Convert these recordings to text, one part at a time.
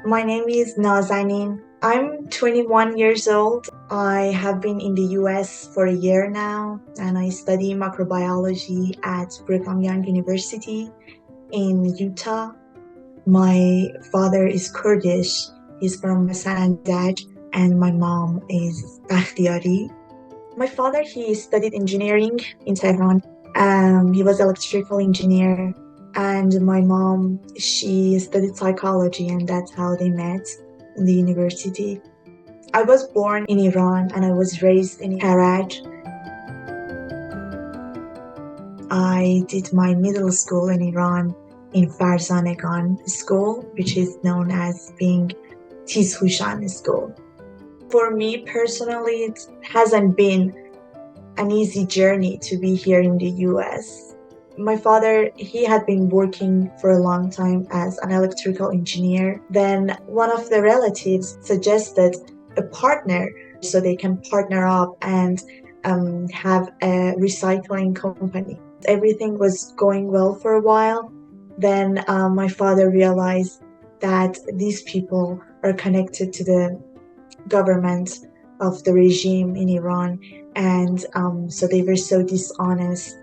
My name is Nazanin. I'm 21 years old. I have been in the US for a year now, and I study microbiology at Brigham Young University in Utah. My father is Kurdish. He's from Sanandaj, and my mom is Bakhtiari. My father, he studied engineering in Tehran. He was electrical engineer, and my mom, she studied psychology, and that's how they met in the university. I was born in Iran and I was raised in Karaj. I did my middle school in Iran in Farzanegan school, which is known as being Tizhushan school. For me personally, it hasn't been an easy journey to be here in the US. My father, he had been working for a long time as an electrical engineer. Then one of the relatives suggested a partner so they can partner up and have a recycling company. Everything was going well for a while. Then my father realized that these people are connected to the government of the regime in Iran, and so they were so dishonest.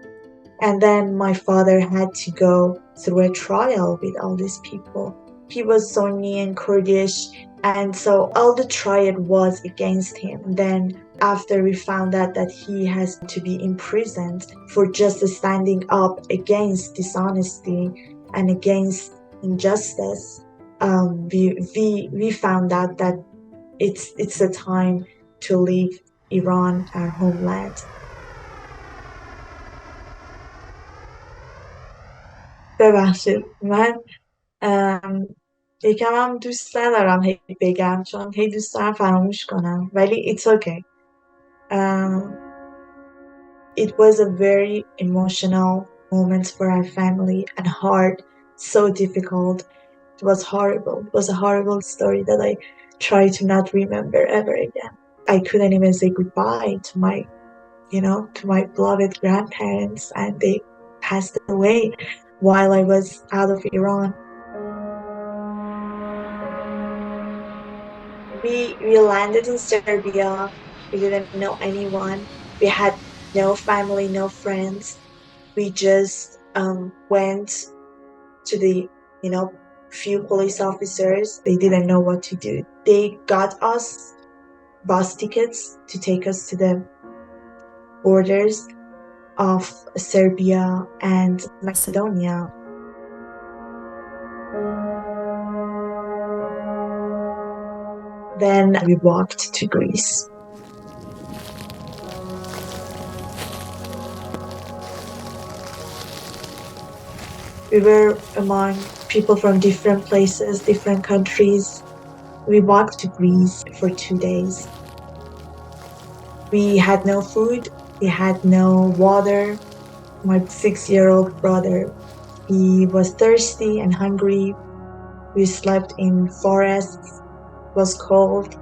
And then my father had to go through a trial with all these people. He was Sunni and Kurdish, and so all the trial was against him. Then after we found out that he has to be imprisoned for just standing up against dishonesty and against injustice, we found out that it's a time to leave Iran, our homeland. ببخشید من یکم هم دوست ندارم هی بگم چون هی دوست دارم فراموش کنم ولی it's okay. It was a very emotional moment for our family and hard, so difficult. It was horrible. It was a horrible story that I try to not remember ever again. I couldn't even say goodbye to my beloved grandparents, and they passed away while I was out of Iran. We landed in Serbia. We didn't know anyone. We had no family, no friends. We just went to the, few police officers. They didn't know what to do. They got us bus tickets to take us to the borders of Serbia and Macedonia. Then we walked to Greece. We were among people from different places, different countries. We walked to Greece for 2 days. We had no food, we had no water. My 6-year-old brother, he was thirsty and hungry. We slept in forests. It was cold.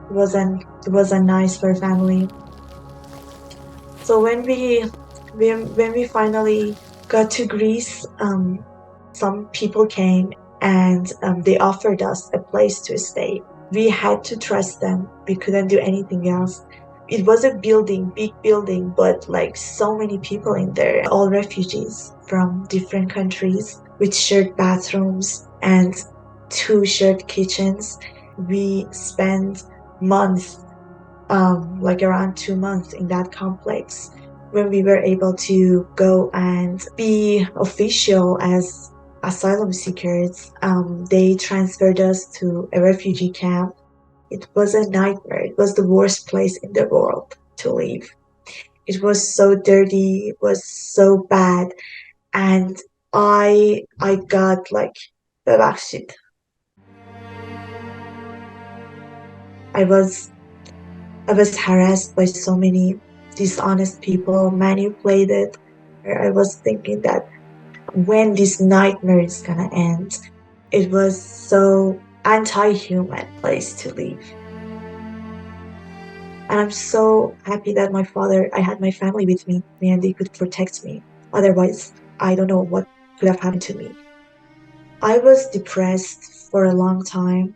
It wasn't nice for family. So when we finally got to Greece, some people came and they offered us a place to stay. We had to trust them. We couldn't do anything else. It was a building, big building, but like so many people in there, all refugees from different countries with shared bathrooms and 2 shared kitchens. We spent months, like around 2 months in that complex. When we were able to go and be official as asylum seekers, they transferred us to a refugee camp. It was a nightmare. It was the worst place in the world to live. It was so dirty. It was so bad. And I got like ببخشید. I was harassed by so many dishonest people, manipulated. I was thinking that when this nightmare is gonna end. It was so anti-human place to live. And I'm so happy that I had my family with me and they could protect me. Otherwise, I don't know what could have happened to me. I was depressed for a long time.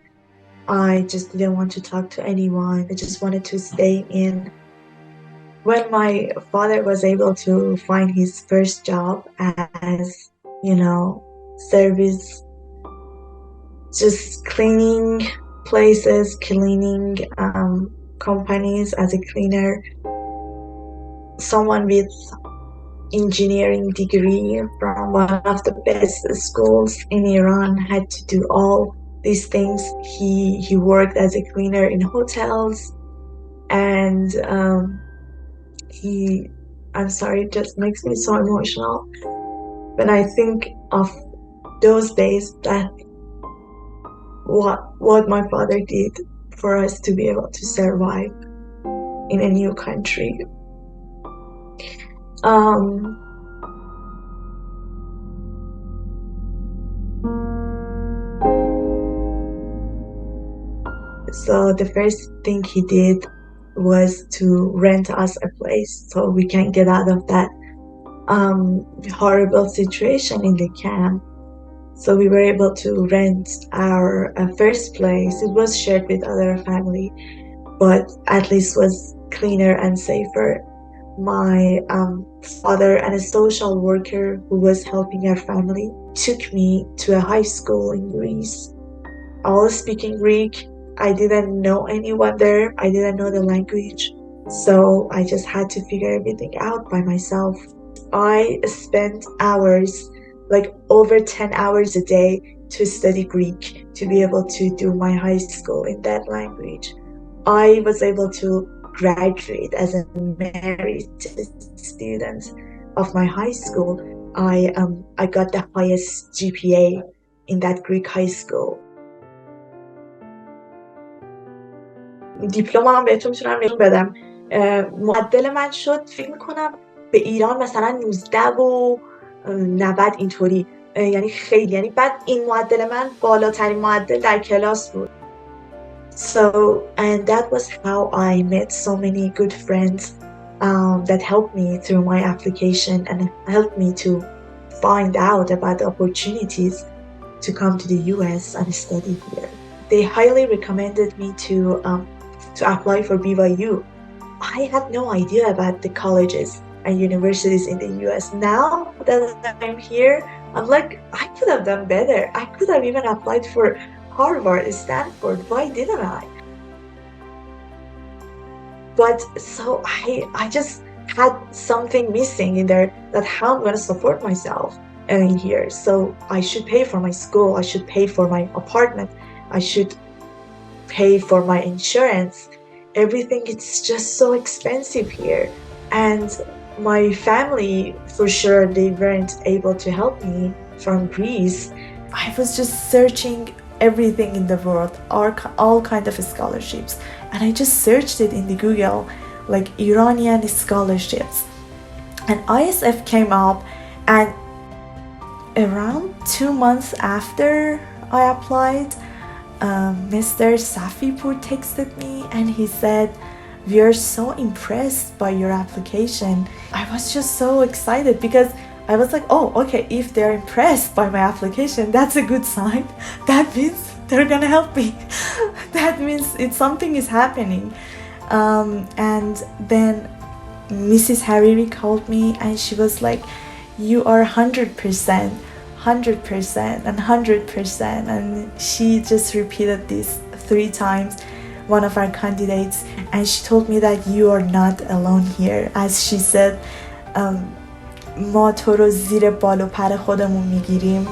I just didn't want to talk to anyone. I just wanted to stay in. When my father was able to find his first job as, service, just cleaning places, cleaning companies as a cleaner, someone with engineering degree from one of the best schools in Iran had to do all these things. He worked as a cleaner in hotels, and I'm sorry, it just makes me so emotional when I think of those days, that what my father did for us to be able to survive in a new country. So the first thing he did was to rent us a place so we can get out of that horrible situation in the camp. So we were able to rent our first place. It was shared with other family, but at least was cleaner and safer. My father and a social worker who was helping our family took me to a high school in Greece, all speaking Greek. I didn't know anyone there. I didn't know the language. So I just had to figure everything out by myself. I spent hours, like over 10 hours a day, to study Greek, to be able to do my high school in that language. I was able to graduate as a merit student of my high school. I got the highest GPA in that Greek high school. دیپلمم بهتون میتونم نشون بدم. معدل من شد فکر میکنم به ایران مثلا 19 و 90 اینطوری، یعنی خیلی، یعنی بعد این معدل من بالاترین معدل در کلاس بود. So, and that was how I met so many good friends that helped me through my application and helped me to find out about the opportunities to come to the US and study here. They highly recommended me to apply for BYU. I had no idea about the colleges and universities in the US. Now that I'm here, I'm like, I could have done better. I could have even applied for Harvard, Stanford. Why didn't I? But so I just had something missing in there, that how I'm going to support myself in here. So I should pay for my school. I should pay for my apartment. I should pay for my insurance. Everything, it's just so expensive here. And my family, for sure, they weren't able to help me from Greece. I was just searching everything in the world, all kind of scholarships. And I just searched it in the Google, like Iranian scholarships. And ISF came up, and around 2 months after I applied, Mr. Safipur texted me and he said, "We are so impressed by your application." I was just so excited because I was like, oh, okay, if they're impressed by my application, that's a good sign. That means they're gonna help me. That means something is happening. And then Mrs. Hariri called me and she was like, "You are 100%. 100% and 100%." And she just repeated this 3 times, one of our candidates, and she told me that you are not alone here. As she said, ما تو رو زیر بال و پر خودمون میگیریم.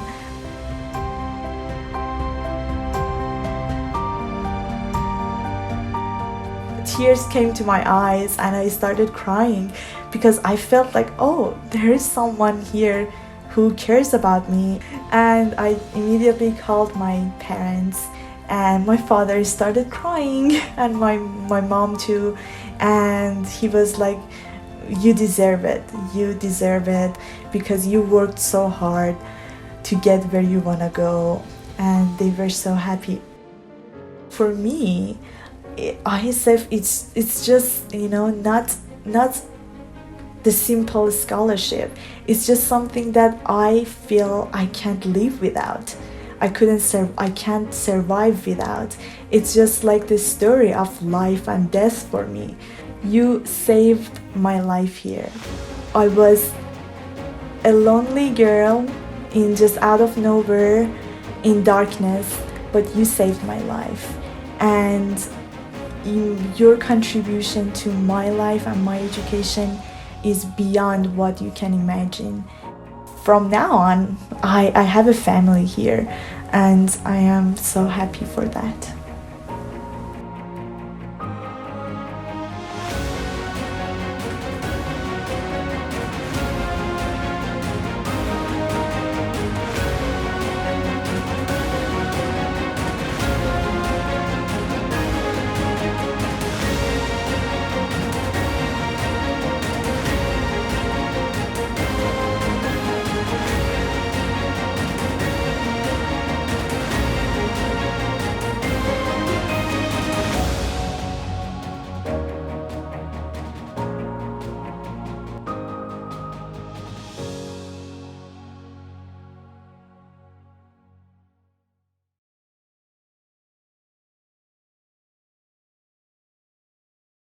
Tears came to my eyes and I started crying because I felt like, oh, there is someone here who cares about me. And I immediately called my parents, and my father started crying and my mom too, and he was like, you deserve it because you worked so hard to get where you want to go. And they were so happy. For me, ISF, it's just, not the simple scholarship. It's just something that I feel I can't live without. I can't survive without. It's just like the story of life and death for me. You saved my life here. I was a lonely girl in just out of nowhere in darkness, but you saved my life. And your contribution to my life and my education is beyond what you can imagine. From now on, I have a family here, and I am so happy for that.